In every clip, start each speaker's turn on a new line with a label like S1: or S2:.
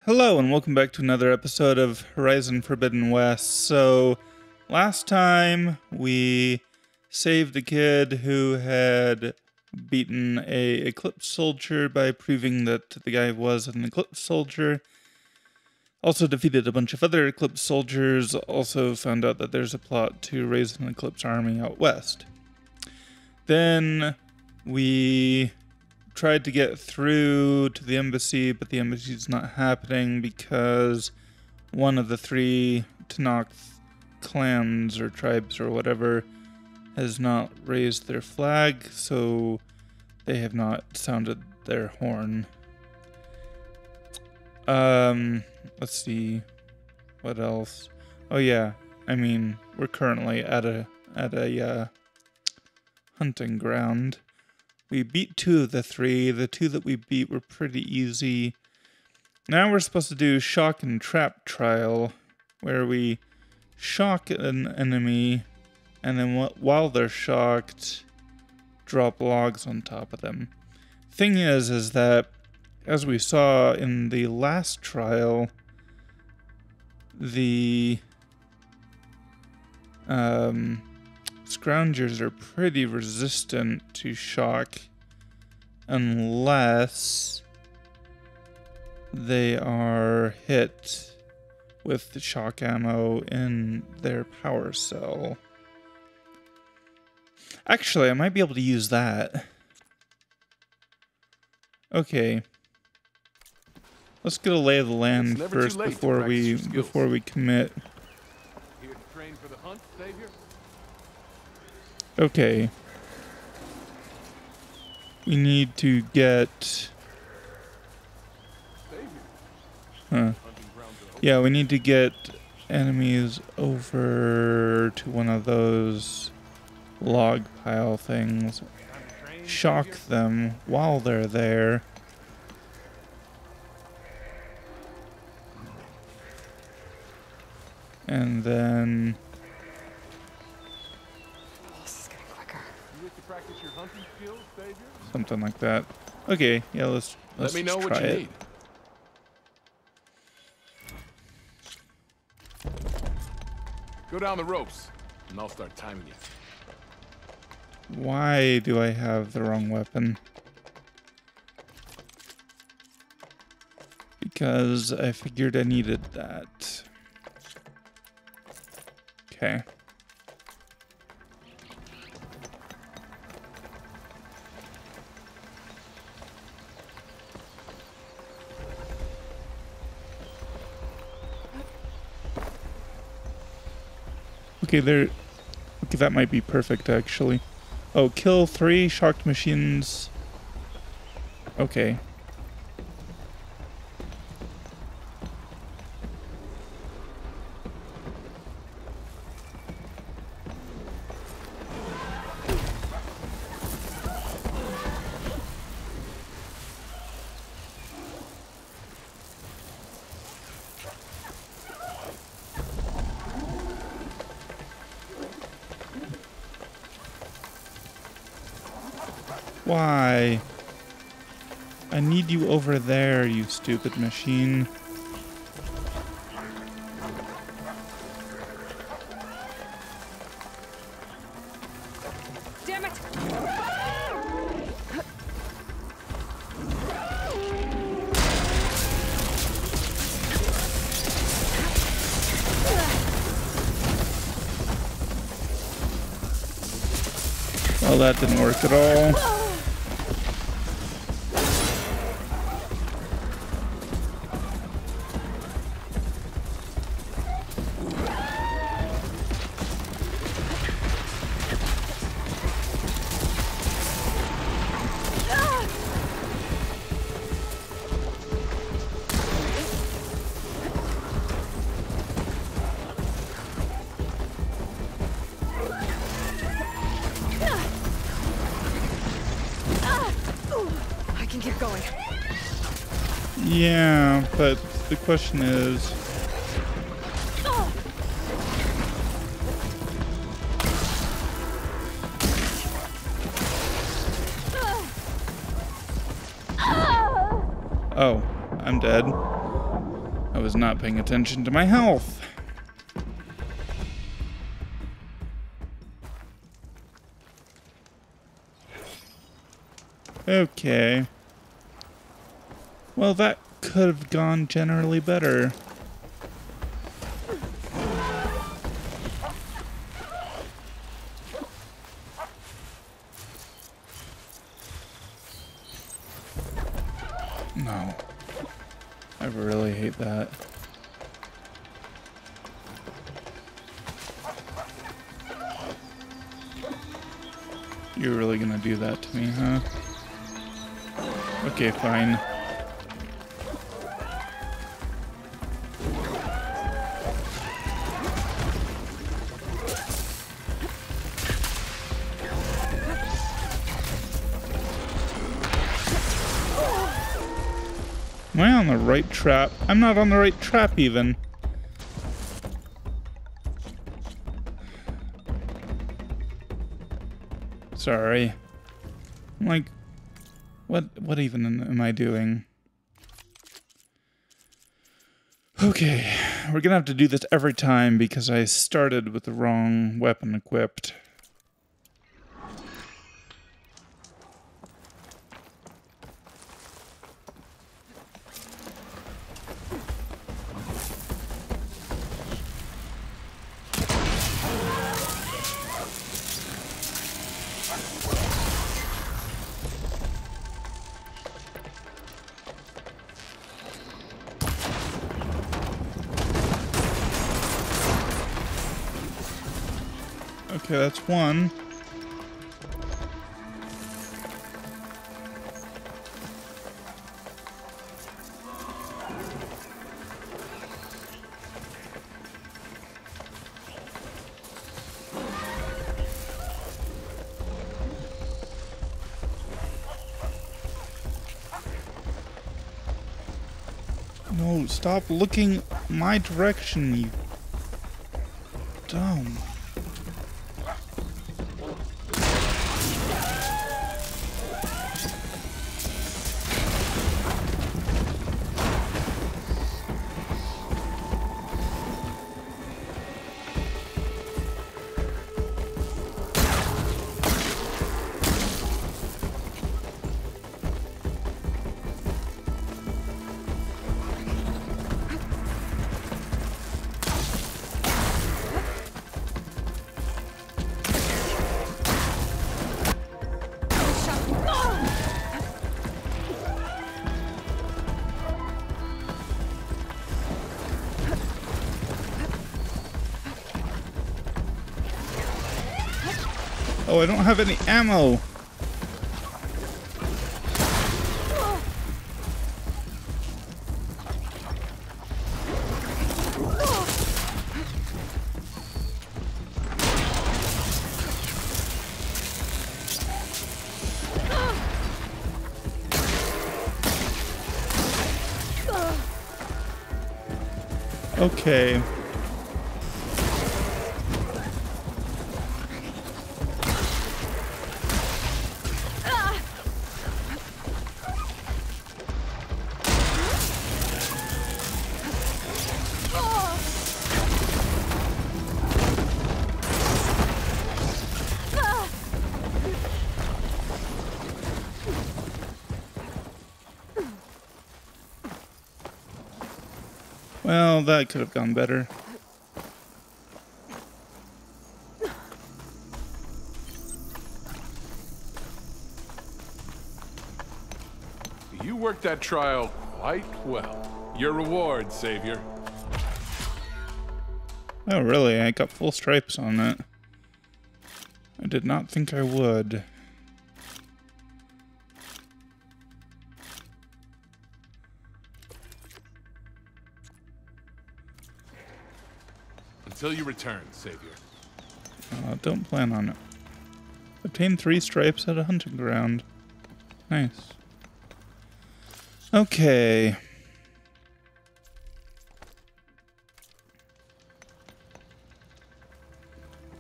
S1: Hello and welcome back to another episode of Horizon Forbidden West. So, last time we saved a kid who had beaten a Eclipse soldier by proving that the guy was an Eclipse soldier. Also defeated a bunch of other Eclipse soldiers. Also found out that there's a plot to raise an Eclipse army out west. Then we tried to get through to the embassy, but the embassy's not happening because one of the three Tanakh clans or tribes or whatever has not raised their flag, so they have not sounded their horn. Let's see, what else? Oh yeah, I mean, we're currently at a hunting ground. We beat two of the three. The two that we beat were pretty easy. Now we're supposed to do shock and trap trial, where we shock an enemy, and then while they're shocked, drop logs on top of them. Thing is that, as we saw in the last trial, the Scroungers are pretty resistant to shock unless they are hit with the shock ammo in their power cell. Actually, I might be able to use that. Okay. Let's get a lay of the land first before we commit.
S2: Here to train for the hunt, Savior?
S1: Okay. We need to get... Yeah, we need to get enemies over to one of those log pile things. Shock them while they're there. And then... something like that. Okay, yeah, let's
S2: Let me know what you need. Go down the ropes, and I'll start timing you.
S1: Why do I have the wrong weapon? Because I figured I needed that. Okay. Okay, okay, that might be perfect, actually. Oh, kill 3 shocked machines. Okay. Why? I need you over there, you stupid machine.
S3: Damn it!
S1: Well, that didn't work at all.
S3: Keep going.
S1: Yeah, but the question is... Oh, I'm dead. I was not paying attention to my health. Okay. Well, that could have gone generally better. No. I really hate that. You're really gonna do that to me, huh? Okay, fine. Am I on the right trap? I'm not on the right trap even. Sorry. I'm like, what even am I doing? Okay, we're gonna have to do this every time because I started with the wrong weapon equipped. Okay, that's one. No, stop looking my direction, you dumb. Oh, I don't have any ammo. Okay. Well, that could have gone better.
S2: You worked that trial quite well. Your reward, Savior.
S1: Oh, really? I got full stripes on it. I did not think I would.
S2: Until you return, Savior.
S1: Don't plan on it. Obtain 3 stripes at a hunting ground. Nice. Okay.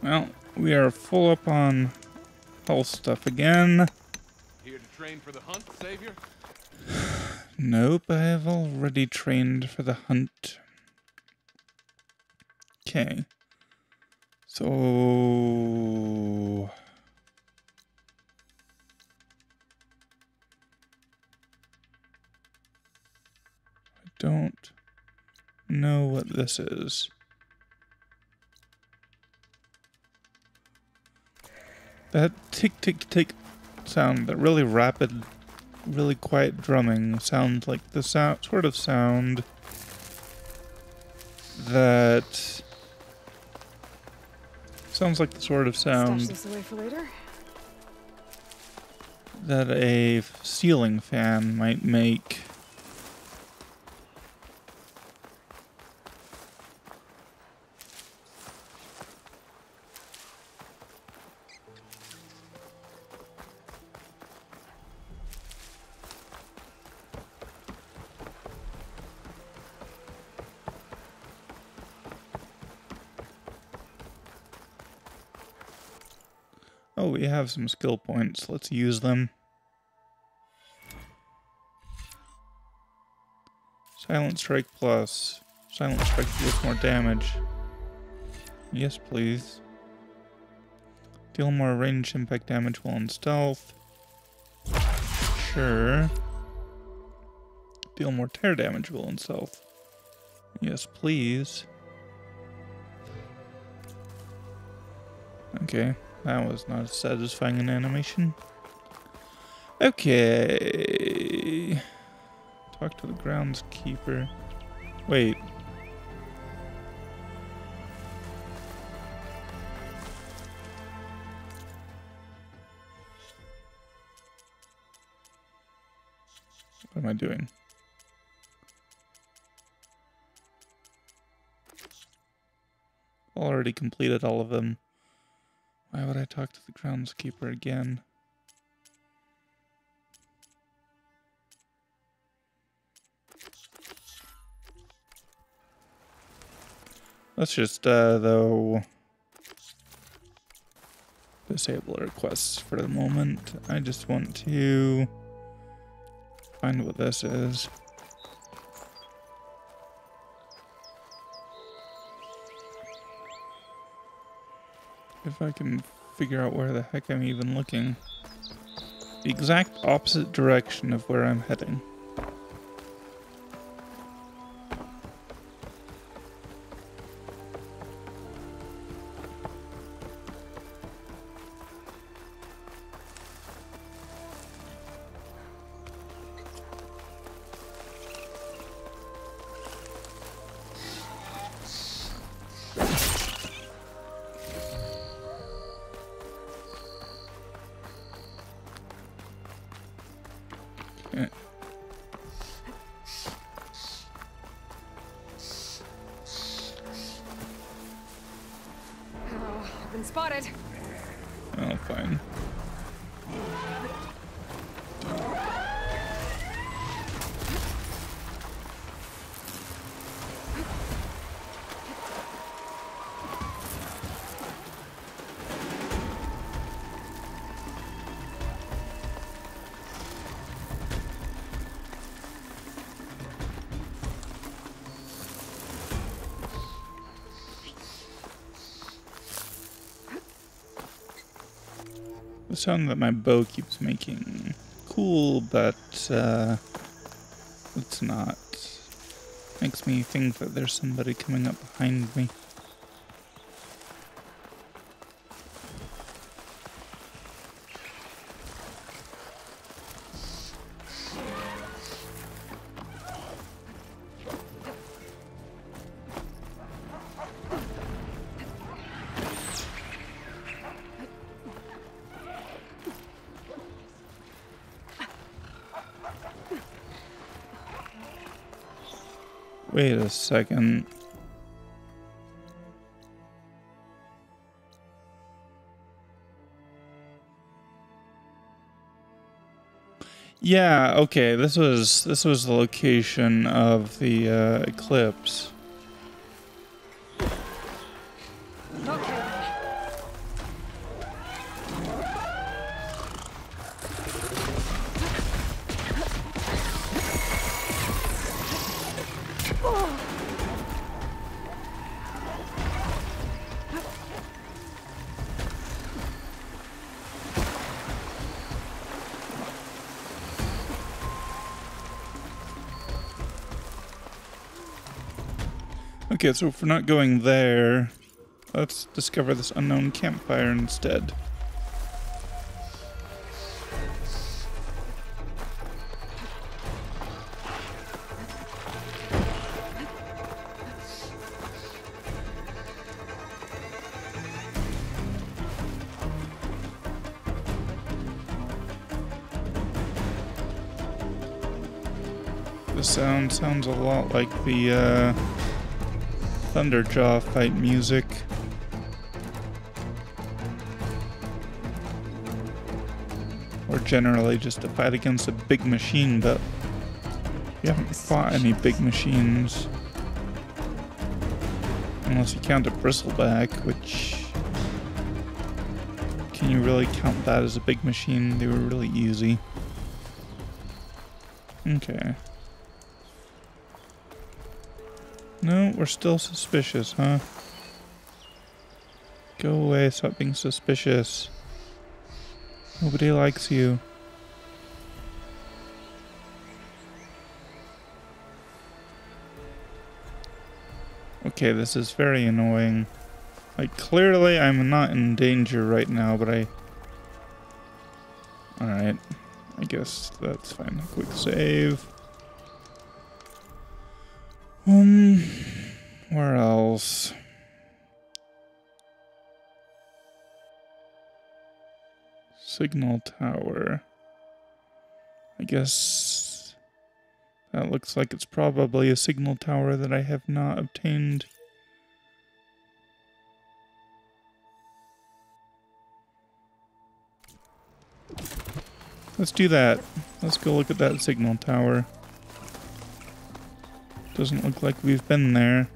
S1: Well, we are full up on health stuff again.
S2: Here to train for the hunt, Savior?
S1: Nope, I have already trained for the hunt. Okay. So... I don't know what this is. That tick tick tick sound, that really rapid, really quiet drumming sounds like the sort of sound that sounds like the sort of sound
S3: Stash this away for later.
S1: that a ceiling fan might make. Oh, we have some skill points. Let's use them. Silent Strike plus. Silent Strike deals more damage. Yes, please. Deal more range impact damage while in stealth. Sure. Deal more tear damage while in stealth. Yes, please. Okay. That was not as satisfying an animation. Okay. Talk to the groundskeeper. Wait. What am I doing? Already completed all of them. Why would I talk to the groundskeeper again? Let's just, though, disable requests for the moment. I just want to find what this is. If I can figure out where the heck I'm even looking. The exact opposite direction of where I'm heading. Okay.
S3: Oh, I've been spotted.
S1: Oh, fine. The sound that my bow keeps making. Cool, but it's not. Makes me think that there's somebody coming up behind me. Wait a second. Yeah, okay, this was the location of the eclipse.
S3: Okay.
S1: Okay, so if we're not going there, let's discover this unknown campfire instead. This sounds a lot like the Thunderjaw fight music. Or generally just a fight against a big machine, but we haven't fought any big machines. Unless you count a bristleback, which... Can you really count that as a big machine? They were really easy. Okay. No, we're still suspicious, huh? Go away, stop being suspicious. Nobody likes you. Okay, this is very annoying. Like, clearly I'm not in danger right now, but Alright, I guess that's fine. Quick save. Where else? Signal tower. I guess that looks like it's probably a signal tower that I have not obtained. Let's do that. Let's go look at that signal tower. Doesn't look like we've been there.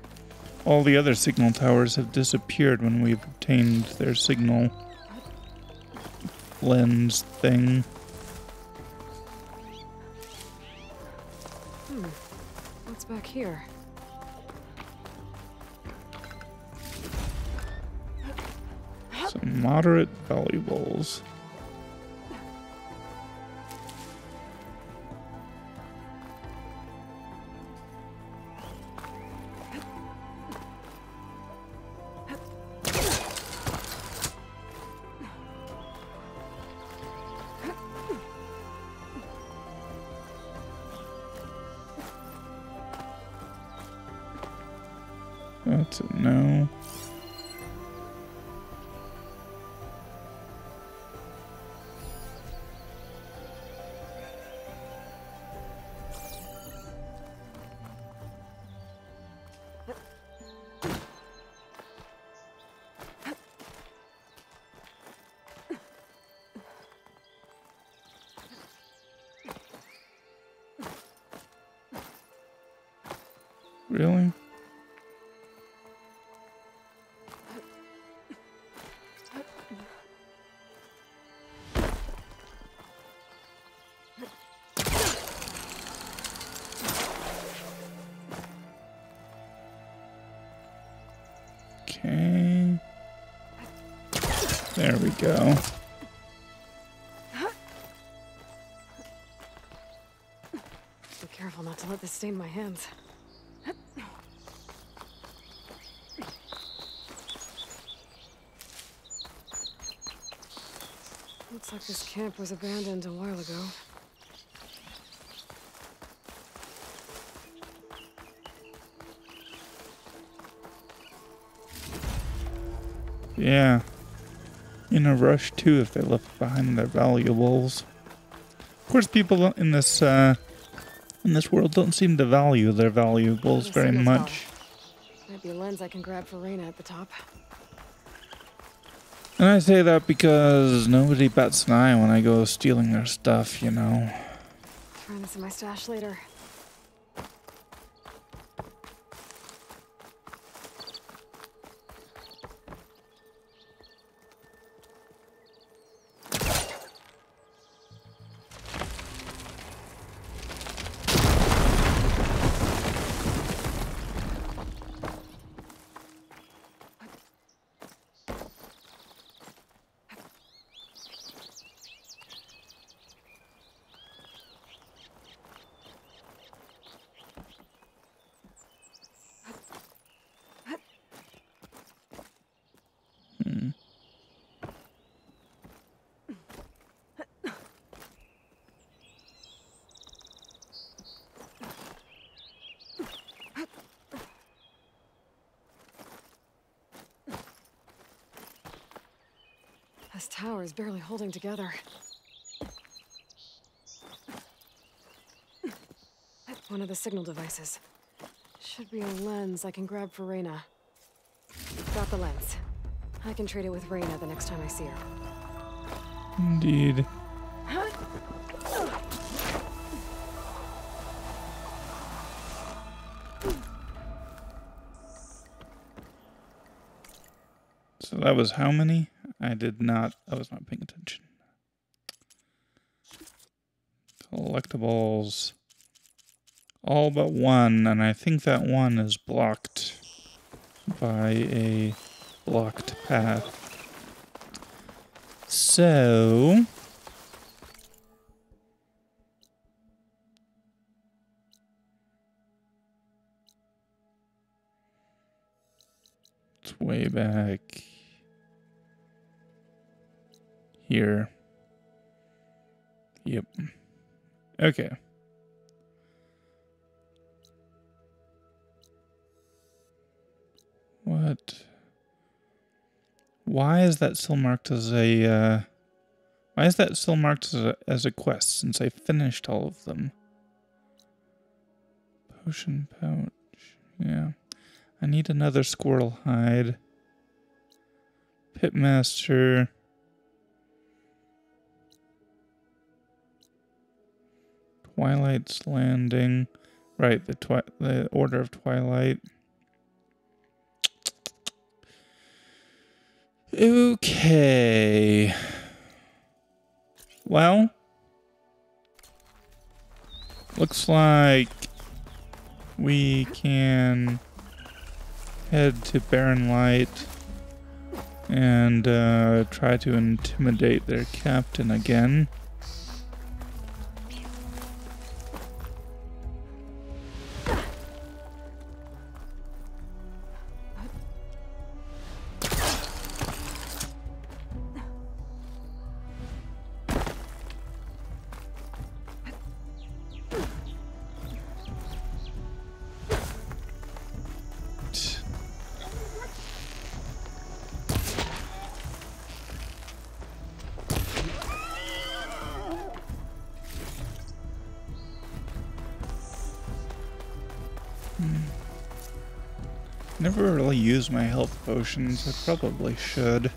S1: All the other signal towers have disappeared when we've obtained their signal lens thing.
S3: What's back here?
S1: Some moderate valuables. That's a no. Really? Okay. There we go.
S3: Be careful not to let this stain my hands. Looks like this camp was abandoned a while ago.
S1: Yeah. In a rush too if they left behind their valuables. Of course people in this world don't seem to value their valuables very much.
S3: Might be a lens I can grab for Reyna at the top.
S1: And I say that because nobody bats an eye when I go stealing their stuff, you know.
S3: Trying this in my stash later. This tower is barely holding together. One of the signal devices. Should be a lens I can grab for Reyna. Got the lens. I can trade it with Reyna the next time I see her.
S1: Indeed. So that was how many? I was not paying attention. Collectibles. All but one, and I think that one is blocked by a blocked path. So... it's way back here. Yep. Okay. What? Why is that still marked as a, why is that still marked as a quest since I finished all of them? Potion pouch. Yeah. I need another squirrel hide. Pitmaster. Twilight's Landing. Right, the Order of Twilight. Okay. Well, looks like we can head to Barren Light and try to intimidate their captain again. Never really used my health potions. I probably should.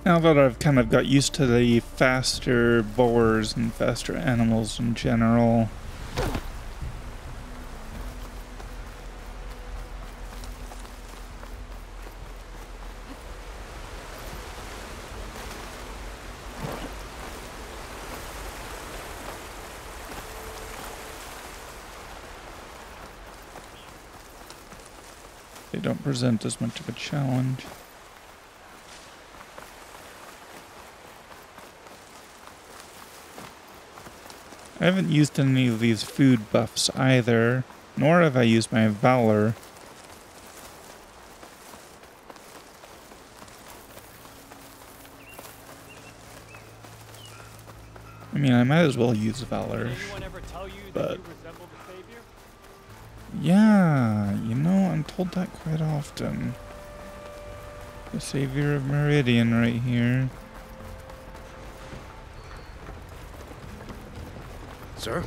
S1: Now that I've kind of got used to the faster boars and faster animals in general, they don't present as much of a challenge. I haven't used any of these food buffs either, nor have I used my Valor. I mean, I might as well use Valor, but... yeah, you know, I'm told that quite often. The Savior of Meridian right here.
S4: Sir?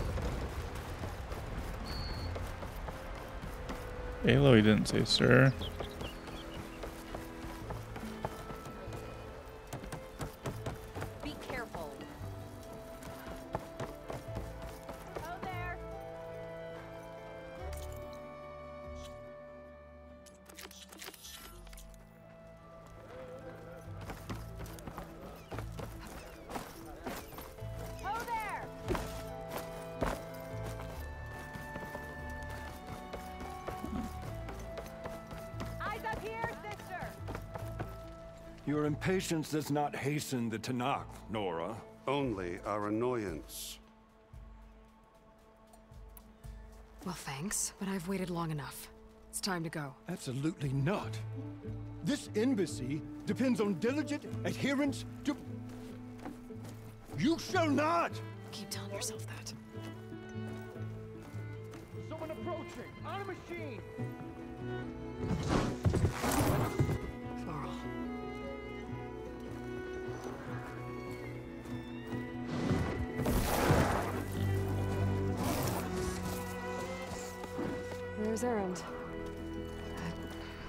S1: Aloy didn't say sir.
S5: Be careful. Oh, there. Oh, there. Eyes up here, sister.
S4: Your impatience does not hasten the Tanakh, Nora.
S6: Only our annoyance.
S3: Well, thanks, but I've waited long enough. It's time to go.
S7: Absolutely not. This embassy depends on diligent adherence to...
S4: You shall not!
S3: Keep telling yourself that.
S4: Someone approaching! On a machine!
S3: Varl. There's Erend.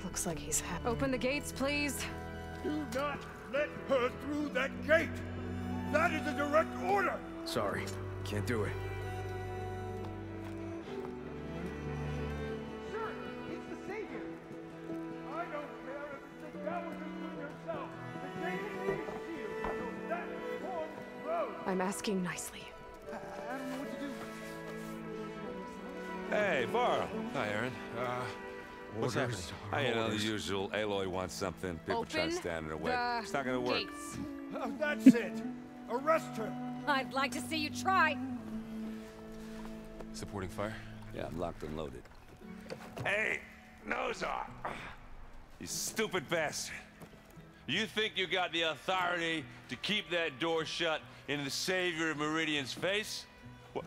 S3: Looks like he's happy. Open the gates, please.
S4: Do not let her through that gate! That is a direct order!
S7: Sorry, can't do it.
S4: Sir, he's the savior! I don't care if it's the devil you yourself! The gate is sealed, so that one road!
S3: I'm asking nicely.
S4: I don't know what to do.
S8: Hey, Varl.
S7: Hi, Aaron. What's happening?
S8: You know, the usual. Aloy wants something. People try to stand in her way. It's not gonna work.
S5: Gates.
S4: Oh, that's it! Arrest her!
S5: I'd like to see you try.
S7: Supporting fire?
S8: Yeah, I'm locked and loaded. Hey, Nozar! You stupid bastard. You think you got the authority to keep that door shut in the savior of Meridian's face?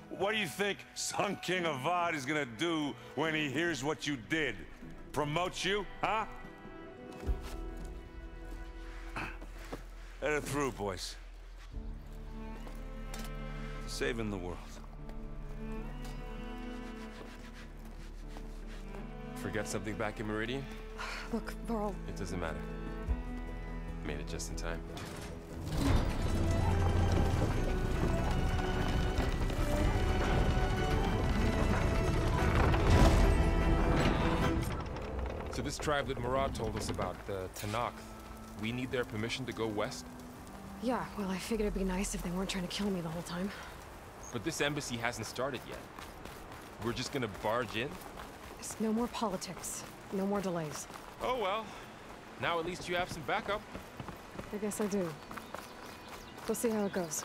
S8: What do you think Sun King Avad is gonna do when he hears what you did? Promote you, huh? Let her through, boys. Saving the world.
S7: Forget something back in Meridian?
S3: Look, Varl.
S7: It doesn't matter. Made it just in time. So this tribe that Murad told us about, the Tanakh, we need their permission to go west?
S3: Yeah, well, I figured it'd be nice if they weren't trying to kill me the whole time.
S7: But this embassy hasn't started yet. We're just gonna barge in?
S3: There's no more politics. No more delays.
S7: Oh well. Now at least you have some backup.
S3: I guess I do. We'll see how it goes.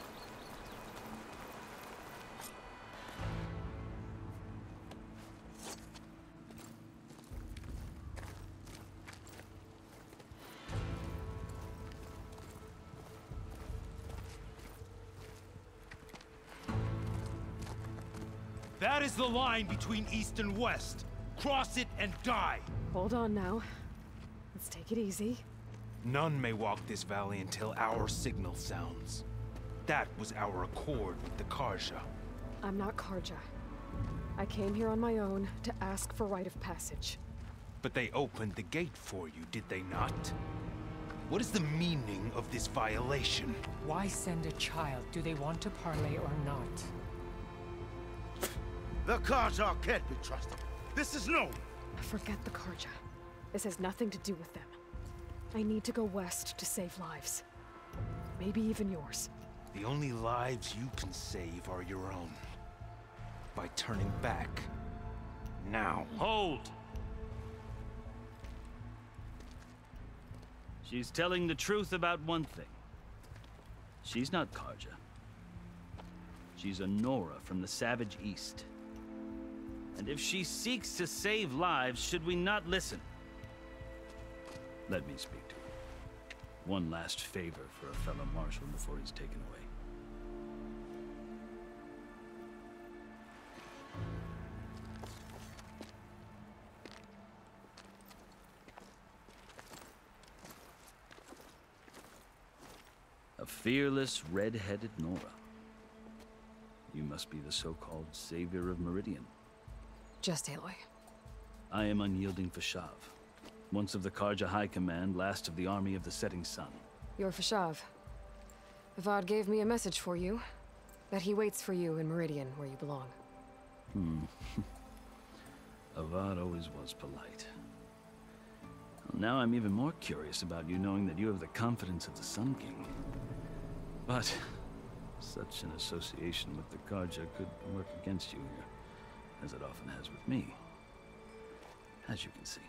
S9: That is the line between East and West. Cross it and die.
S3: Hold on now. Let's take it easy.
S9: None may walk this valley until our signal sounds. That was our accord with the Karja.
S3: I'm not Karja. I came here on my own to ask for rite of passage.
S9: But they opened the gate for you, did they not? What is the meaning of this violation?
S10: Why send a child? Do they want to parley or not?
S9: The Karja can't be trusted. This is known.
S3: Forget the Karja. This has nothing to do with them. I need to go west to save lives. Maybe even yours.
S9: The only lives you can save are your own. By turning back. Now.
S11: Hold! She's telling the truth about one thing. She's not Karja. She's a Nora from the Savage East. And if she seeks to save lives, should we not listen? Let me speak to her. One last favor for a fellow marshal before he's taken away. A fearless, red-headed Nora. You must be the so-called savior of Meridian.
S3: Just Aloy.
S11: I am unyielding Fashav. Once of the Karja High Command, last of the army of the setting sun.
S3: You're Fashav. Avad gave me a message for you. That he waits for you in Meridian, where you belong.
S11: Avad always was polite. Well, now I'm even more curious about you knowing that you have the confidence of the Sun King. But such an association with the Karja could work against you here, as it often has with me. As you can see,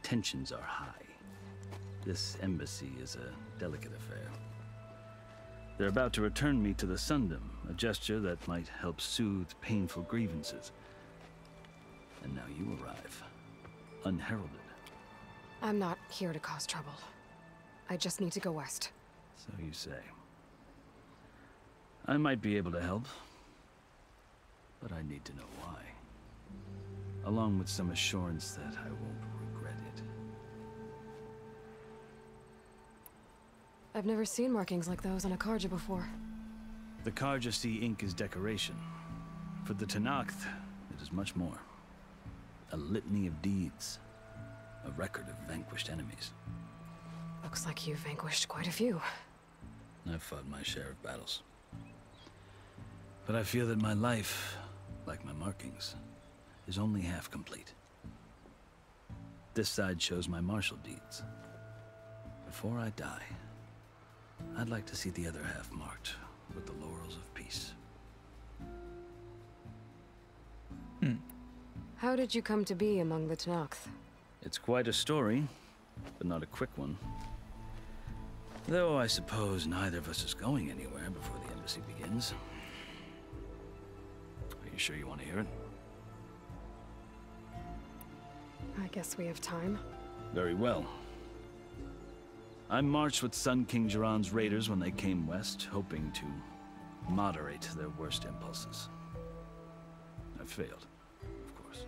S11: tensions are high. This embassy is a delicate affair. They're about to return me to the Sundom, a gesture that might help soothe painful grievances. And now you arrive, unheralded.
S3: I'm not here to cause trouble. I just need to go west.
S11: So you say. I might be able to help, but I need to know why. Along with some assurance that I won't regret it.
S3: I've never seen markings like those on a Karja before.
S11: The Karja see ink as decoration. For the Tenakth, it is much more. A litany of deeds. A record of vanquished enemies.
S3: Looks like you've vanquished quite a few.
S11: I've fought my share of battles. But I feel that my life, like my markings, is only half complete. This side shows my martial deeds. Before I die, I'd like to see the other half marked with the laurels of peace.
S3: How did you come to be among the Tenakth?
S11: It's quite a story, but not a quick one. Though I suppose neither of us is going anywhere before the embassy begins. Are you sure you want to hear it?
S3: I guess we have time.
S11: Very well. I marched with Sun King Jiran's raiders when they came west, hoping to moderate their worst impulses. I failed, of course.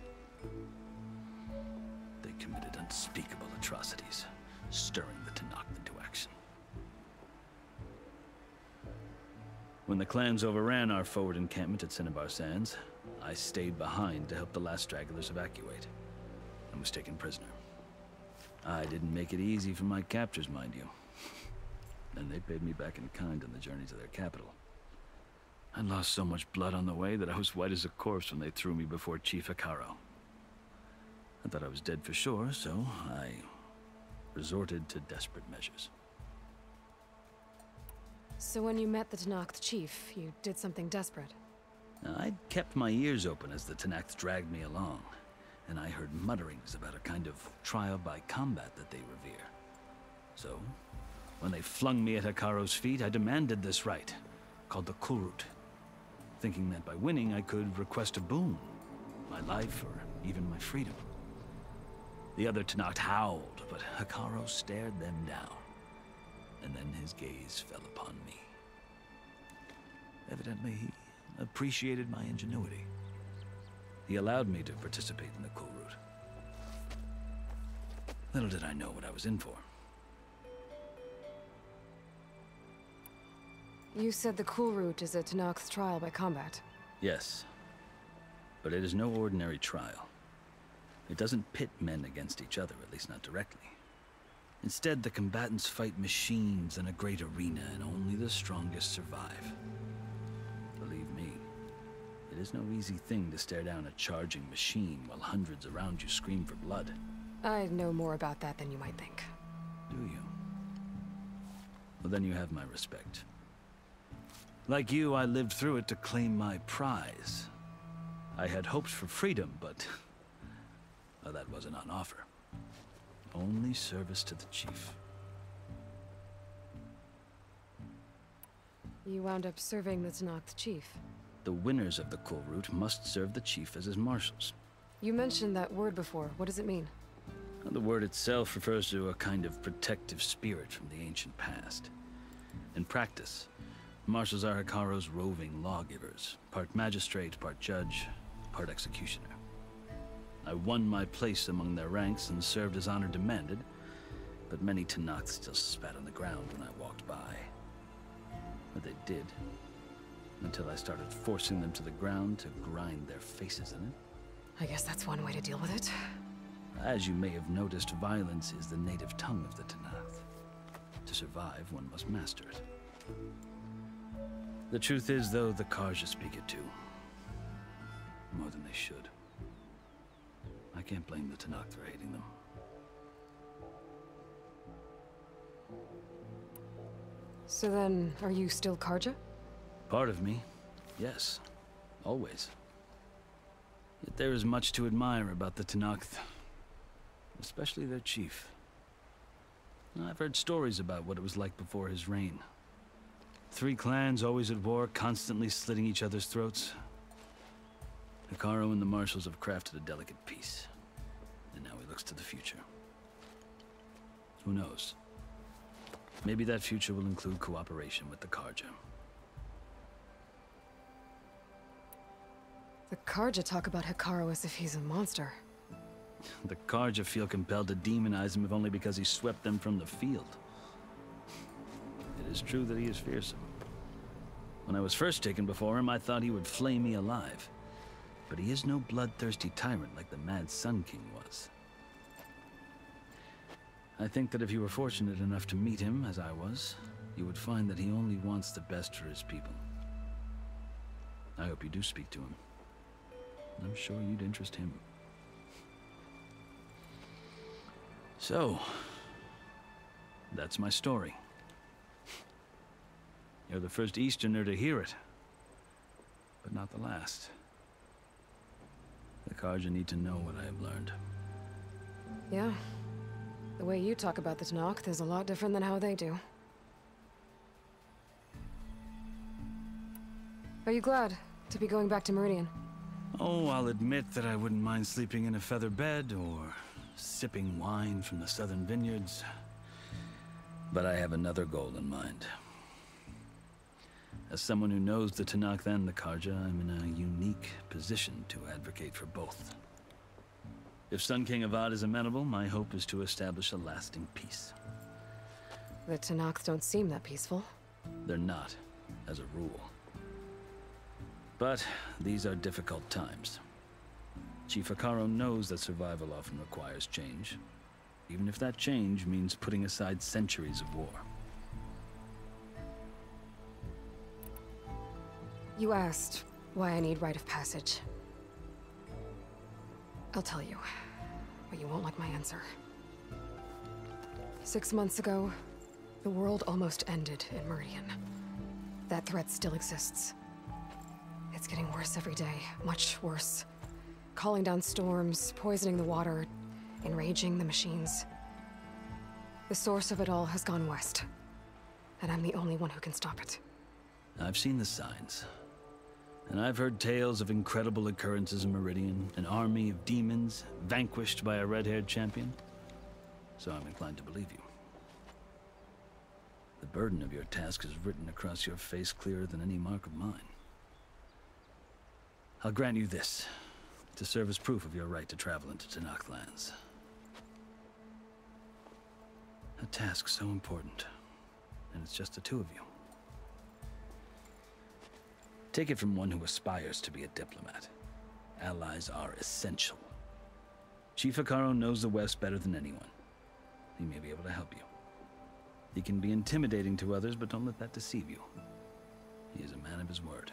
S11: They committed unspeakable atrocities, stirring the Tenakth into action. When the clans overran our forward encampment at Cinnabar Sands, I stayed behind to help the last stragglers evacuate, and was taken prisoner. I didn't make it easy for my captors, mind you. And they paid me back in kind on the journey to their capital. I lost so much blood on the way that I was white as a corpse when they threw me before Chief Hekaro. I thought I was dead for sure, so I resorted to desperate measures.
S3: So when you met the Tenakth chief, you did something desperate?
S11: I'd kept my ears open as the Tenakth dragged me along, and I heard mutterings about a kind of trial by combat that they revere. So, when they flung me at Hekaro's feet, I demanded this right, called the Kulrut, thinking that by winning I could request a boon, my life or even my freedom. The other Tenakth howled, but Hekaro stared them down, and then his gaze fell upon me. Evidently, he appreciated my ingenuity. He allowed me to participate in the Kulrut. Little did I know what I was in for.
S3: You said the Kulrut is a Tenakth trial by combat.
S11: Yes, but it is no ordinary trial. It doesn't pit men against each other, at least not directly. Instead, the combatants fight machines in a great arena, and only the strongest survive. Believe me, it is no easy thing to stare down a charging machine while hundreds around you scream for blood.
S3: I know more about that than you might think.
S11: Do you? Well, then you have my respect. Like you, I lived through it to claim my prize. I had hoped for freedom, but well, that wasn't on offer. Only service to the chief.
S3: You wound up serving the Tenakth chief.
S11: The winners of the Kulrut must serve the chief as his marshals.
S3: You mentioned that word before. What does it mean?
S11: The word itself refers to a kind of protective spirit from the ancient past. In practice, marshals are Hekaro's roving lawgivers, part magistrate, part judge, part executioner. I won my place among their ranks and served as honor demanded, but many Tenakth still spat on the ground when I walked by. But they did, until I started forcing them to the ground to grind their faces in it.
S3: I guess that's one way to deal with it.
S11: As you may have noticed, violence is the native tongue of the Tenakth. To survive, one must master it. The truth is, though, the Karja speak it too. More than they should. I can't blame the Tenakth for hating them.
S3: So then, are you still Karja?
S11: Part of me, yes. Always. Yet there is much to admire about the Tenakth. Especially their chief. I've heard stories about what it was like before his reign. 3 clans always at war, constantly slitting each other's throats. Hekaro and the marshals have crafted a delicate peace. And now he looks to the future. Who knows? Maybe that future will include cooperation with the Karja.
S3: The Karja talk about Hikaru as if he's a monster.
S11: The Karja feel compelled to demonize him if only because he swept them from the field. It is true that he is fearsome. When I was first taken before him, I thought he would flay me alive. But he is no bloodthirsty tyrant like the Mad Sun King was. I think that if you were fortunate enough to meet him, as I was, you would find that he only wants the best for his people. I hope you do speak to him. I'm sure you'd interest him. So, that's my story. You're the first Easterner to hear it, but not the last. The Karja need to know what I have learned.
S3: Yeah. The way you talk about the Tanakh is a lot different than how they do. Are you glad to be going back to Meridian?
S11: Oh, I'll admit that I wouldn't mind sleeping in a feather bed or sipping wine from the southern vineyards. But I have another goal in mind. As someone who knows the Tanakh and the Karja, I'm in a unique position to advocate for both. If Sun King Avad is amenable, my hope is to establish a lasting peace.
S3: The Tanakh don't seem that peaceful.
S11: They're not, as a rule. But these are difficult times. Chief Hikaru knows that survival often requires change, even if that change means putting aside centuries of war.
S3: You asked why I need rite of passage. I'll tell you, but you won't like my answer. 6 months ago, the world almost ended in Meridian. That threat still exists. It's getting worse every day, much worse. Calling down storms, poisoning the water, enraging the machines. The source of it all has gone west, and I'm the only one who can stop it.
S11: I've seen the signs. And I've heard tales of incredible occurrences in Meridian, an army of demons vanquished by a red-haired champion. So I'm inclined to believe you. The burden of your task is written across your face clearer than any mark of mine. I'll grant you this, to serve as proof of your right to travel into Tanakh lands. A task so important, and it's just the two of you. Take it from one who aspires to be a diplomat. Allies are essential. Chief Hikaru knows the West better than anyone. He may be able to help you. He can be intimidating to others, but don't let that deceive you. He is a man of his word.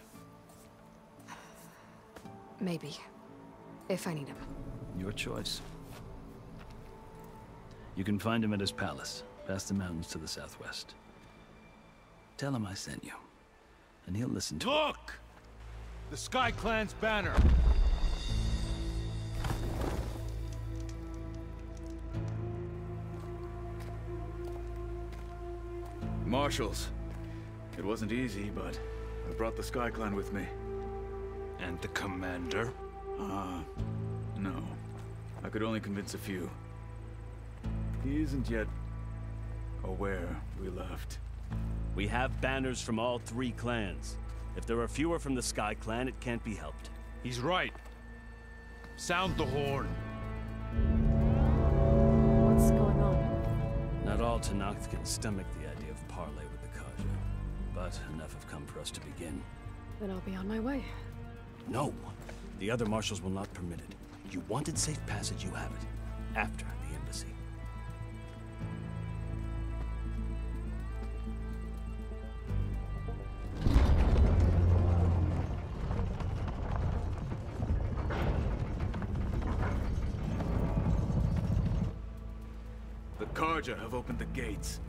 S3: Maybe. If I need him.
S11: Your choice. You can find him at his palace, past the mountains to the southwest. Tell him I sent you, and he'll listen to it.
S9: Look! The Sky Clan's banner!
S12: Marshals. It wasn't easy, but I brought the Sky Clan with me.
S9: And the commander?
S12: No. I could only convince a few. He isn't yet aware we left.
S13: We have banners from all 3 clans. If there are fewer from the Sky Clan, it can't be helped.
S9: He's right. Sound the horn.
S3: What's going on?
S11: Not all Tanakh can stomach the idea of parley with the Karja, but enough have come for us to begin.
S3: Then I'll be on my way.
S13: No! The other marshals will not permit it. You wanted safe passage, you have it. After the embassy.
S12: The Karja have opened the gates.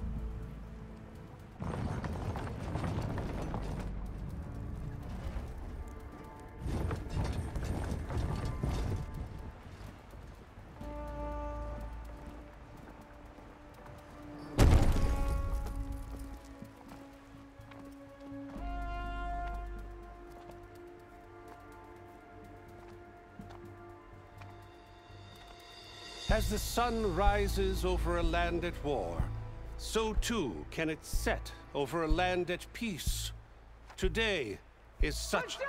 S14: As the sun rises over a land at war, so too can it set over a land at peace. Today is such...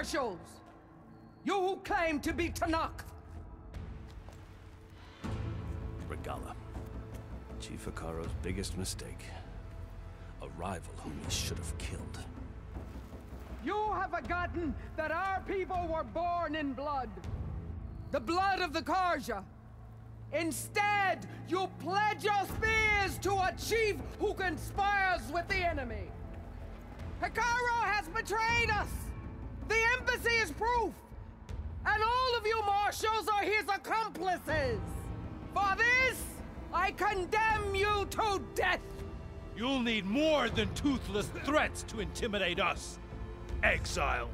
S15: marshals! You who claim to be Tanakh!
S13: Regala. Chief Hikaru's biggest mistake. A rival whom he should have killed.
S15: You have forgotten that our people were born in blood. The blood of the Karja. Instead, you pledge your spears to a chief who conspires with the enemy. Hikaru has betrayed us! The embassy is proof! And all of you marshals are his accomplices! For this, I condemn you to death!
S9: You'll need more than toothless threats to intimidate us. Exile.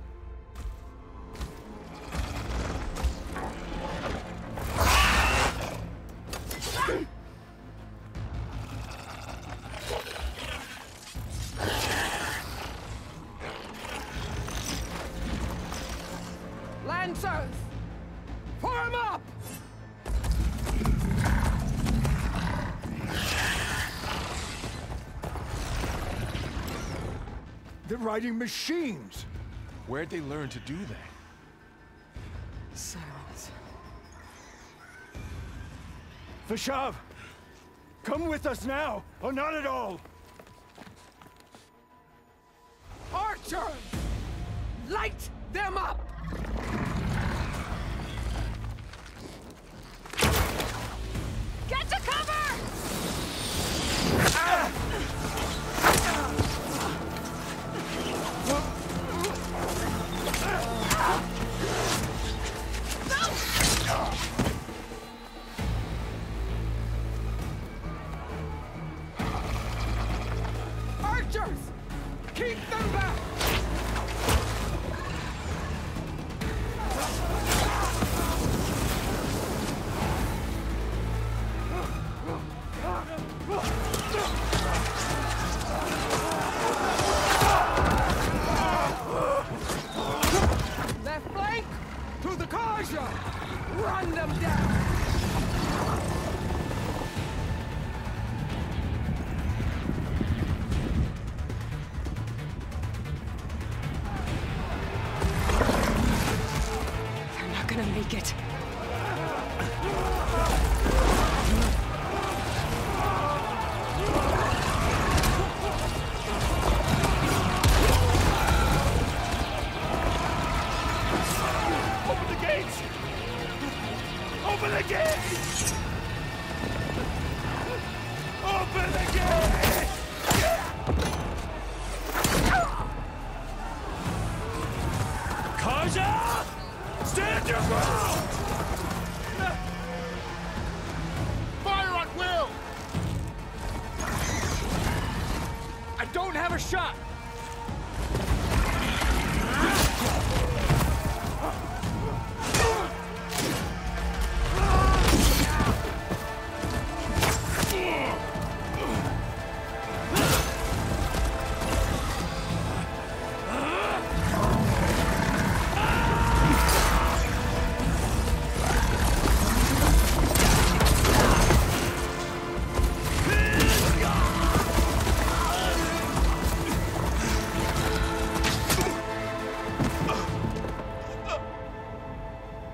S15: Lancers! Form up!
S4: They're riding machines!
S7: Where'd they learn to do that?
S3: Silence.
S4: Vashav! Come with us now, or not at all!
S15: Archers! Light them up!
S5: Get to cover!
S15: Archers! Keep them back! Left flank! To the Karja! Run them down!
S3: They're not gonna make it.
S4: Open the gates! Open the gates! Open the gates!
S9: Karja! Stand your ground!
S4: Fire on will! I don't have a shot!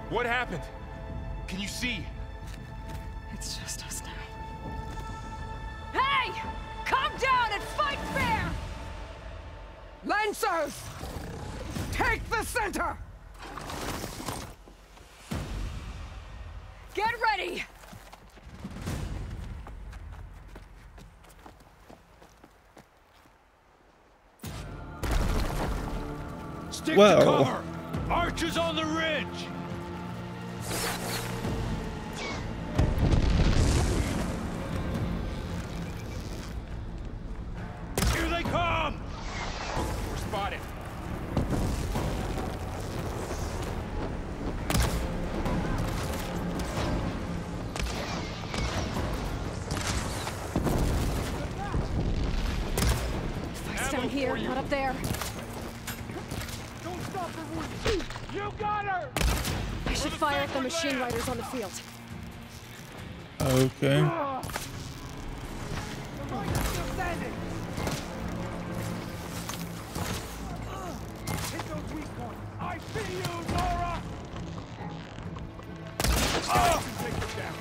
S7: What happened? Can you see?
S3: It's just us now.
S5: Hey! Calm down and fight fair!
S15: Lancers! Take the center!
S5: Get ready!
S9: Stick
S1: Well.
S9: to cover! Archers on the ridge! Here they come!
S7: We're spotted.
S3: Fights down here, not up there.
S4: Don't stop her, Woody! You got her!
S3: I should fire at the machine riders on the field.
S1: Okay.
S4: The right is still standing! Hit those weak points! I I see you, Nora! Oh! Take her down.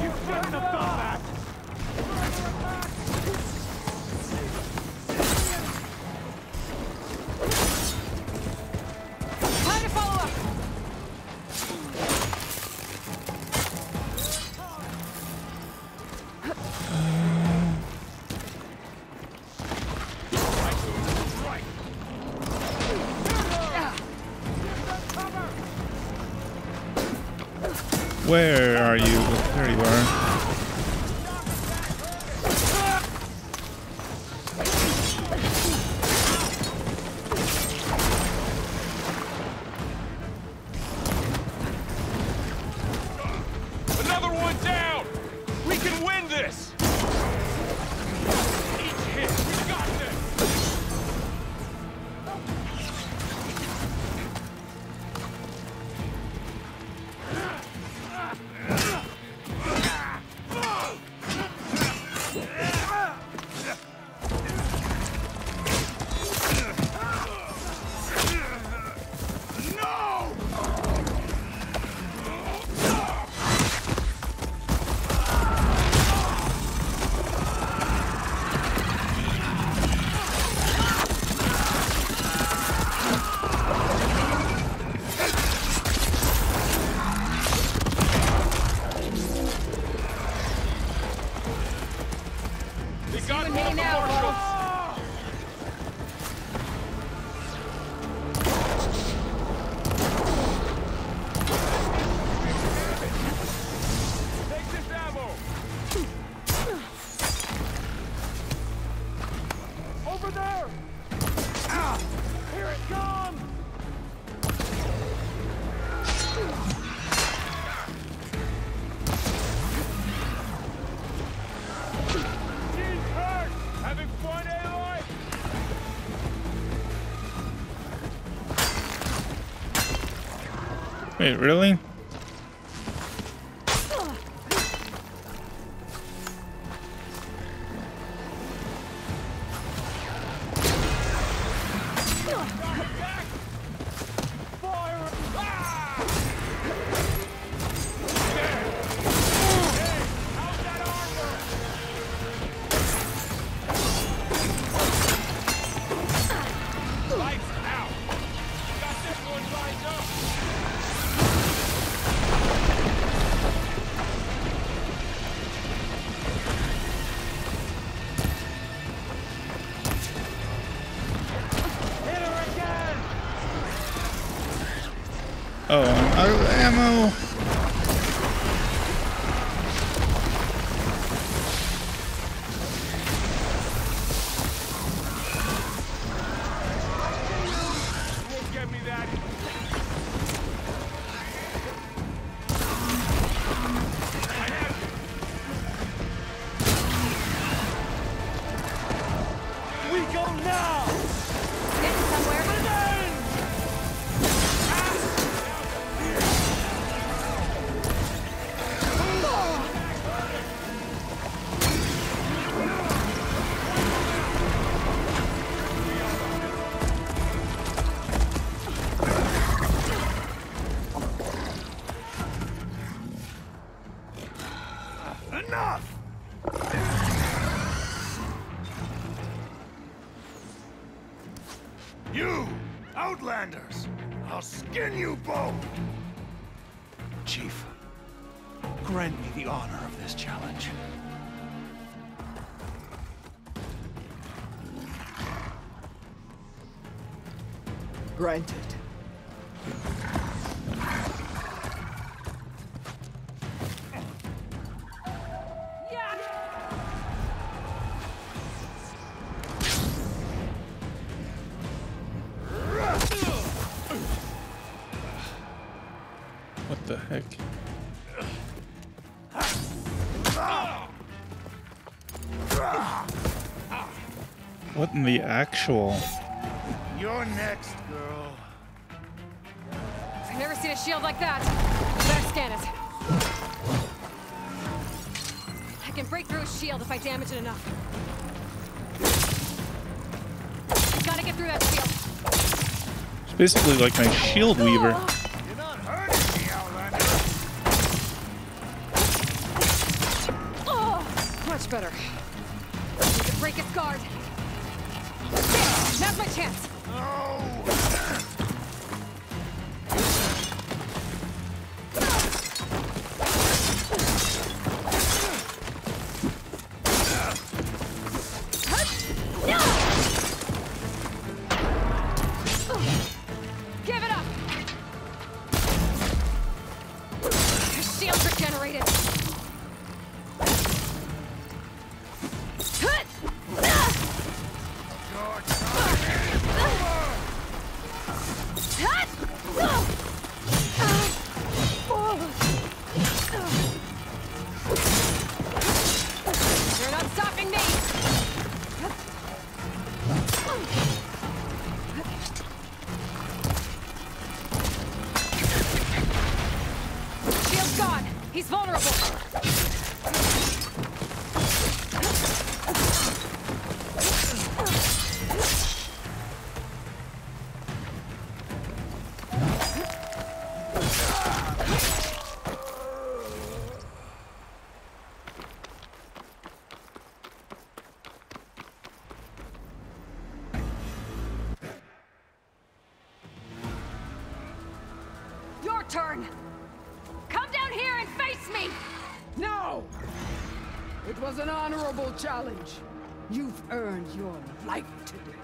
S4: You shouldn't have done that!
S5: Time to follow up!
S1: Where are you? There you are.
S8: Another one down! We can win this! Each hit, we got this!
S4: Over there! Ah! Here it comes! She's hurt! Having fun, Aloy?
S1: Wait, really? Oh, I'm out of ammo.
S4: Won't get me that. We go now!
S5: Getting somewhere.
S4: Enough!
S9: You, Outlanders! I'll skin you both! Chief, grant me the honor of this challenge.
S15: Granted.
S1: What the heck? What in the actual?
S9: You're next, girl.
S5: I've never seen a shield like that. Better scan it. can break through his shield if I damage it enough. Gotta get through that shield.
S1: It's basically like my shield weaver.
S4: You're not hurting me, Outlander.
S5: Oh, much better. Need to break its guard. There, now's my chance. Give it up. Your shield's regenerated. You're not stopping me. Shield's gone. He's vulnerable. Your turn. Come down here and face me.
S15: No! It was an honorable challenge. You've earned your life today.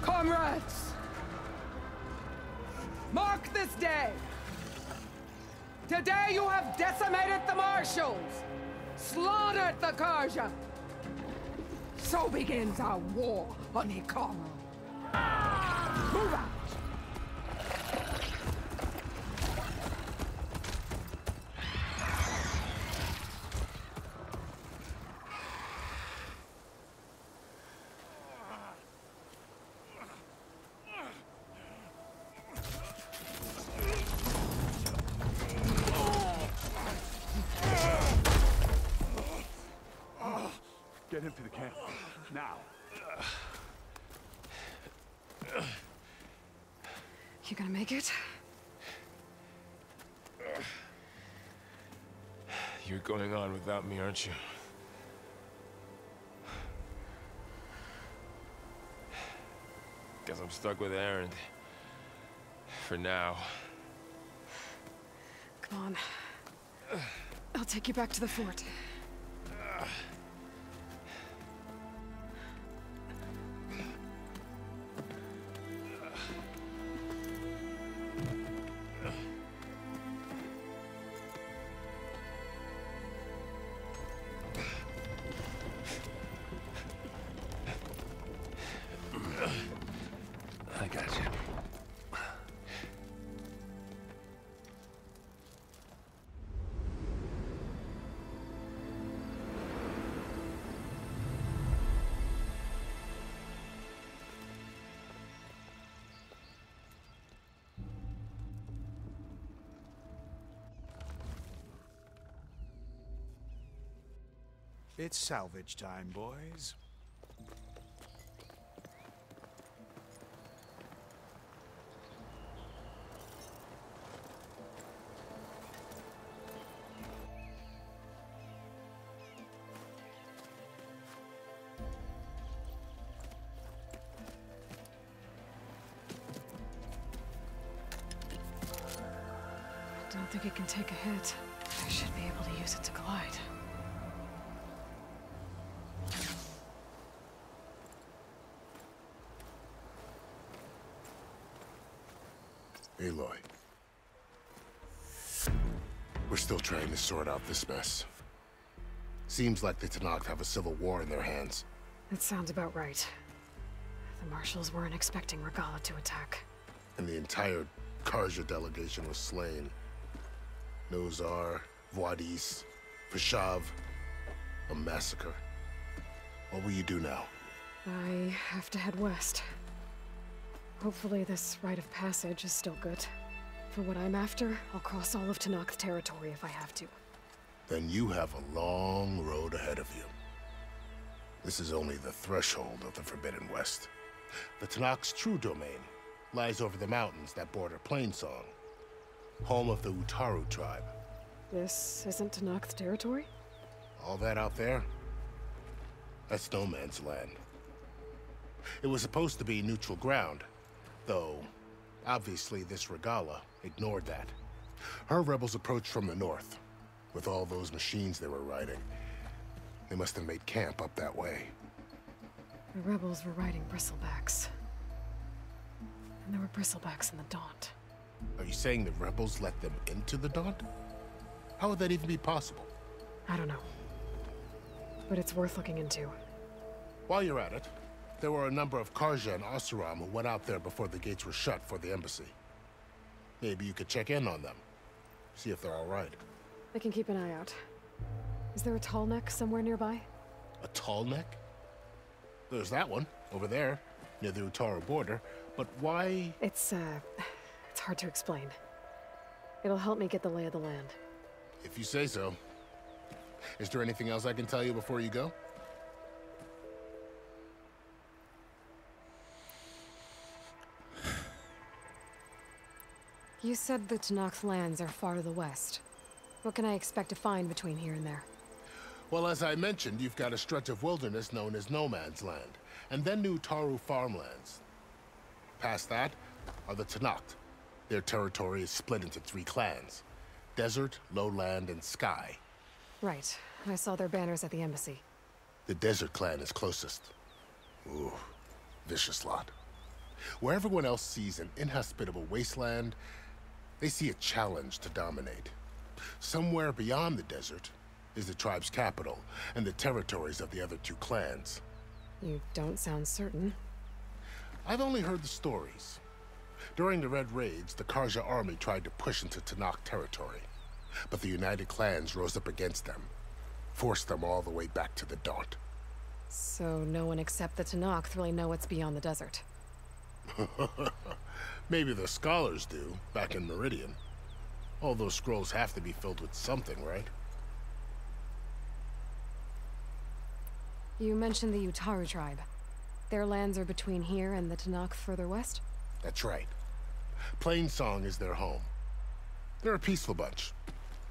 S15: Comrades! Mark this day! Today you have decimated the Marshals! Slaughtered the Karja! So begins our war on Hikaru. Move out!
S4: Get him to the camp. Now.
S3: You gonna make it?
S7: You're going on without me, aren't you? Guess I'm stuck with Aaron. For now.
S3: Come on. I'll take you back to the fort.
S13: I got you.
S9: It's salvage time, boys.
S3: I don't think it can take a hit. I should be able to use it to glide.
S16: Aloy. We're still trying to sort out this mess. Seems like the Tenakth have a civil war in their hands.
S3: That sounds about right. The Marshals weren't expecting Regala to attack.
S16: And the entire Karja delegation was slain. Nozar, Voidis, Vashav. A massacre. What will you do now?
S3: I have to head west. Hopefully this rite of passage is still good. For what I'm after, I'll cross all of Tenakth territory if I have to.
S16: then you have a long road ahead of you. This is only the threshold of the Forbidden West. The Tanakh's true domain lies over the mountains that border Plainsong, home of the Utaru tribe.
S3: This isn't Tanakh's territory?
S16: All that out there? That's no man's land. It was supposed to be neutral ground, though obviously this Regala ignored that. Her rebels approached from the north, with all those machines they were riding. They must have made camp up that way.
S3: The rebels were riding bristlebacks. And there were bristlebacks in the Daunt.
S16: Are you saying the rebels let them into the Daunt? How would that even be possible?
S3: I don't know. But it's worth looking into.
S16: While you're at it, there were a number of Karja and Oseram who went out there before the gates were shut for the embassy. Maybe you could check in on them. See if they're all right.
S3: I can keep an eye out. Is there a tall neck somewhere nearby?
S16: A tall neck? There's that one, over there, near the Utaru border. But why?
S3: It's hard to explain. It'll help me get the lay of the land.
S16: If you say so. Is there anything else I can tell you before you go?
S3: You said the Tanakh's lands are far to the west. What can I expect to find between here and there?
S16: Well, as I mentioned, you've got a stretch of wilderness known as No Man's Land, and then New Utaru farmlands. Past that are the Tanakh. Their territory is split into 3 clans: Desert, Lowland, and Sky.
S3: Right. I saw their banners at the embassy.
S16: The Desert clan is closest. Ooh, vicious lot. Where everyone else sees an inhospitable wasteland, they see a challenge to dominate. Somewhere beyond the desert is the tribe's capital and the territories of the other 2 clans.
S3: You don't sound certain.
S16: I've only heard the stories. During the Red Raids, the Karja army tried to push into Tanakh territory, but the United Clans rose up against them, forced them all the way back to the Daunt.
S3: So no one except the Tanakh really know what's beyond the desert.
S16: Maybe the scholars do, back in Meridian. All those scrolls have to be filled with something, right?
S3: You mentioned the Utaru tribe. Their lands are between here and the Tanakh further west?
S16: That's right. Plainsong is their home. They're a peaceful bunch,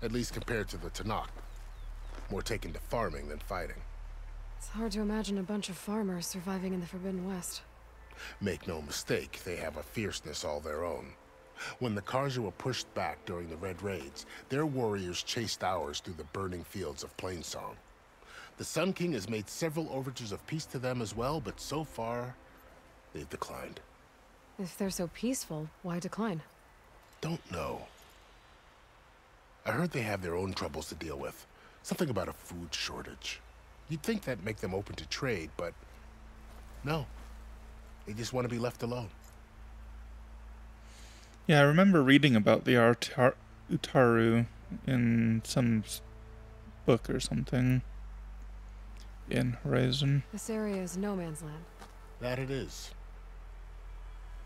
S16: at least compared to the Tanakh. More taken to farming than fighting.
S3: It's hard to imagine a bunch of farmers surviving in the Forbidden West.
S16: Make no mistake, they have a fierceness all their own. When the Karja were pushed back during the Red Raids, their warriors chased ours through the burning fields of Plainsong. The Sun King has made several overtures of peace to them as well, but so far, they've declined.
S3: If they're so peaceful, why decline?
S16: Don't know. I heard they have their own troubles to deal with. Something about a food shortage. You'd think that'd make them open to trade, but no. They just want to be left alone.
S1: Yeah, I remember reading about the Utaru in some book or something in Horizon.
S3: This area is no man's land.
S16: That it is.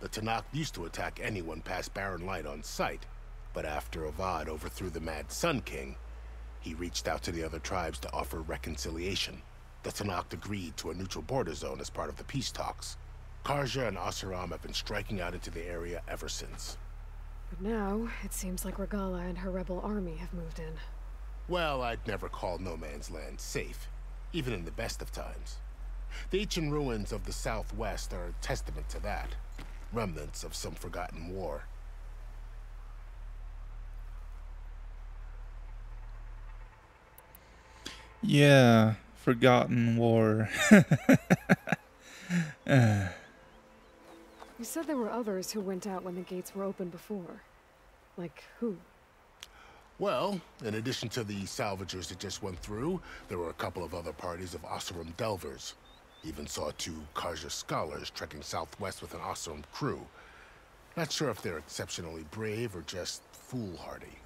S16: The Tanakh used to attack anyone past Barren Light on sight, but after Avad overthrew the Mad Sun King, he reached out to the other tribes to offer reconciliation. The Tanakh agreed to a neutral border zone as part of the peace talks. Karja and Oseram have been striking out into the area ever since.
S3: But now, it seems like Regala and her rebel army have moved in.
S16: Well, I'd never call No Man's Land safe, even in the best of times. The ancient ruins of the Southwest are a testament to that. Remnants of some forgotten war.
S1: Yeah, forgotten war.
S3: You said there were others who went out when the gates were open before. Like who?
S16: Well, in addition to the salvagers that just went through, there were a couple of other parties of Oseram delvers. Even saw 2 Karja scholars trekking southwest with an Oseram crew. Not sure if they're exceptionally brave or just foolhardy.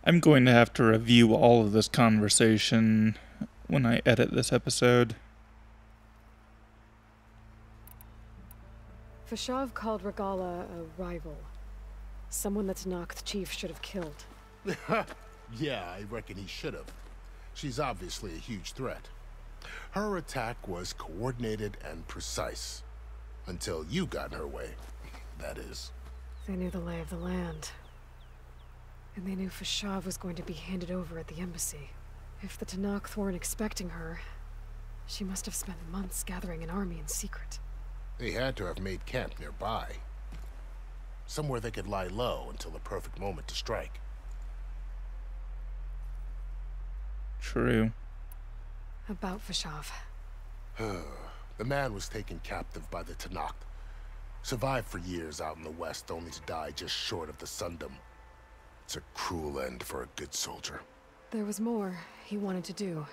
S1: I'm going to have to review all of this conversation when I edit this episode.
S3: Fashav called Regala a rival. Someone that Tanakh chief should have killed.
S16: Yeah, I reckon he should have. She's obviously a huge threat. Her attack was coordinated and precise. Until you got in her way, that is.
S3: They knew the lay of the land. And they knew Fashav was going to be handed over at the embassy. If the Tenakth weren't expecting her, she must have spent months gathering an army in secret.
S16: They had to have made camp nearby. Somewhere they could lie low until the perfect moment to strike.
S1: True.
S3: About Fashav.
S16: The man was taken captive by the Tenakth. Survived for years out in the west, only to die just short of the Sundom. It's a cruel end for a good soldier.
S3: There was more he wanted to do.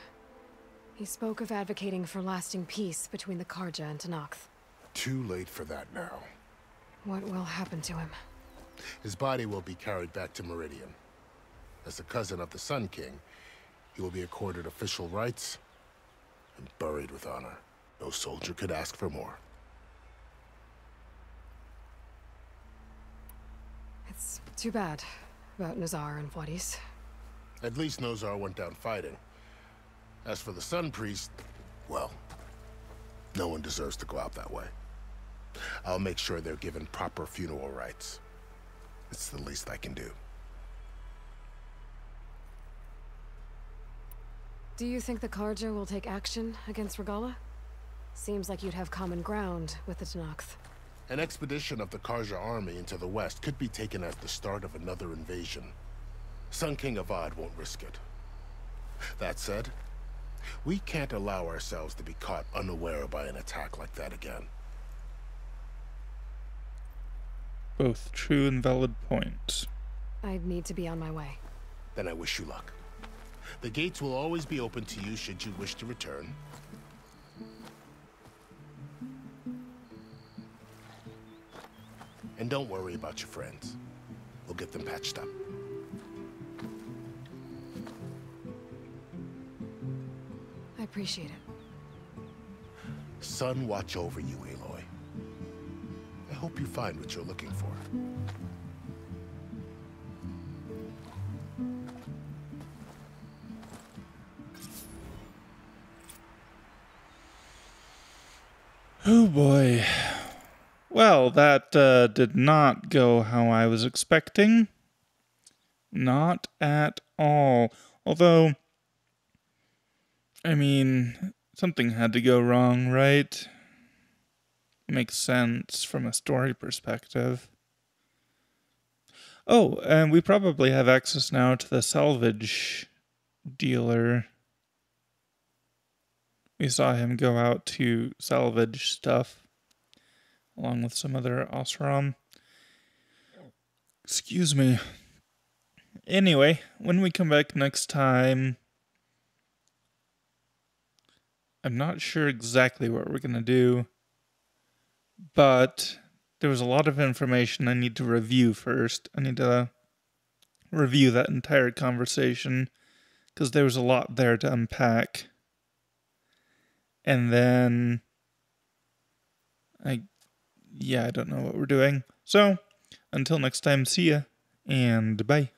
S3: He spoke of advocating for lasting peace between the Karja and Tenakth.
S16: Too late for that now.
S3: What will happen to him?
S16: His body will be carried back to Meridian. As a cousin of the Sun King, he will be accorded official rights and buried with honor. No soldier could ask for more.
S3: It's too bad about Nazar and Wadis.
S16: At least Nozar went down fighting. As for the Sun Priest, well, no one deserves to go out that way. I'll make sure they're given proper funeral rites. It's the least I can do.
S3: Do you think the Karja will take action against Regala? Seems like you'd have common ground with the Tenakth.
S16: An expedition of the Karja army into the west could be taken as the start of another invasion. Sun King Avad won't risk it. That said, we can't allow ourselves to be caught unaware by an attack like that again.
S1: Both true and valid points.
S3: I'd need to be on my way.
S16: Then I wish you luck. The gates will always be open to you should you wish to return. And don't worry about your friends. We'll get them patched up.
S3: I appreciate it.
S16: Sun watch over you, Aloy. I hope you find what you're looking for.
S1: Oh boy. Well, that did not go how I was expecting. Not at all. Although, I mean, something had to go wrong, right? Makes sense from a story perspective. Oh, and we probably have access now to the salvage dealer. We saw him go out to salvage stuff, along with some other Osram. Excuse me. Anyway, when we come back next time, I'm not sure exactly what we're going to do, but there was a lot of information I need to review first. I need to review that entire conversation, because there was a lot there to unpack. And then, I don't know what we're doing. So, until next time, see ya, and bye.